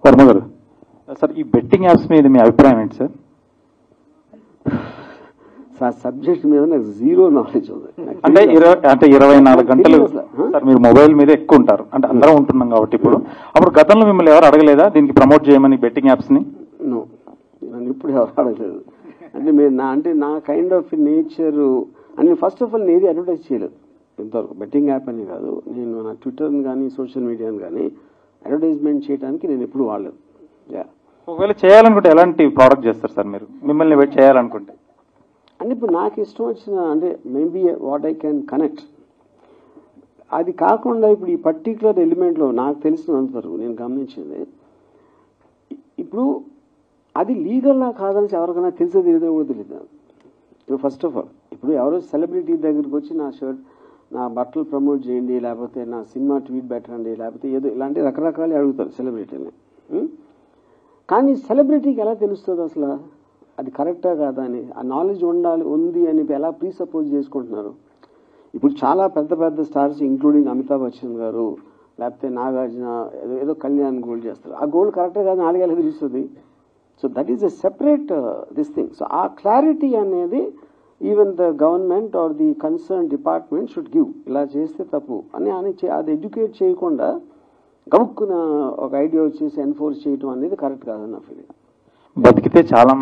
వర్మ గారు సార్, ఈ betting apps మీద మీ అభిప్రాయం ఏంటి సార్? సార్ సబ్జెక్ట్ మీద నాకు జీరో నాలెడ్జ్ ఉంది. అంటే 24 గంటలు సార్ మీరు మొబైల్ మీద ఎక్కువ ఉంటారు, అంటే అందరం ఉంటున్నాం కాబట్టి ఇప్పుడు. అప్పుడు గతంలో మిమ్మల్ని ఎవరు అడగలేదా దీనికి ప్రమోట్ చేయమని బెట్టింగ్ యాప్స్ ని? నో, నన్ను ఇప్పుడు ఎవరు అడగలేదు. అంటే మీరు నా కైండ్ ఆఫ్ నేచర్ అని ఫస్ట్ ఆఫ్ ఆల్ నేను ఏది అడ్వర్టైజ్ చేయలేదు ఇంతవరకు. బెట్టింగ్ యాప్ అని కాదు, నేను నా ట్విట్టర్ని కానీ సోషల్ మీడియాని కానీ అడ్వర్టైజ్మెంట్ చేయడానికి నేను ఎప్పుడు వాడలేదు. ఒకవేళ చేయాలనుకుంటే ఎలాంటి ప్రోడక్ట్ చేస్తారు సార్ మీరు, మిమ్మల్ని చేయాలనుకుంటే? అంటే ఇప్పుడు నాకు ఇష్టం వచ్చిన, అంటే maybe what I can connect, అది కాకుండా ఇప్పుడు ఈ పర్టికులర్ ఎలిమెంట్లో నాకు తెలిసినంతవరకు నేను గమనించింది, ఇప్పుడు అది లీగల్లా కాదని ఎవరికైనా తెలియదో కూడా తెలియదు. ఇప్పుడు ఫస్ట్ ఆఫ్ ఆల్ ఇప్పుడు ఎవరో సెలబ్రిటీ దగ్గరికి వచ్చి నా బట్టలు ప్రమోట్ చేయండి, లేకపోతే నా సినిమా ట్వీట్ పెట్టండి, లేకపోతే ఏదో ఇలాంటి రకరకాలు అడుగుతారు సెలబ్రిటీని. కానీ సెలబ్రిటీకి ఎలా తెలుస్తుంది అసలు అది కరెక్టా కాదా అని? ఆ నాలెడ్జ్ ఉంది అని ఎలా ప్రీసపోజ్ చేసుకుంటున్నారు? ఇప్పుడు చాలా పెద్ద పెద్ద స్టార్స్ ఇంక్లూడింగ్ అమితాబ్ బచ్చన్ గారు, లేకపోతే నాగార్జున ఏదో కళ్యాణ్ గోల్డ్ చేస్తారు. ఆ గోల్డ్ కరెక్టే కాదని ఆడిగా తెలుస్తుంది. So that is a separate this thing. So ఆ క్లారిటీ అనేది even the government are the concern department should give. ఇలా చేస్తే తప్పు అని అది ఎడ్యుకేట్ చేయకుండా గబుక్కున ఒక ఐడియా వచ్చేసి ఎన్ఫోర్స్ చేయటం అనేది కరెక్ట్ కాదని నా ఫీలింగ్. బతికితే చాలా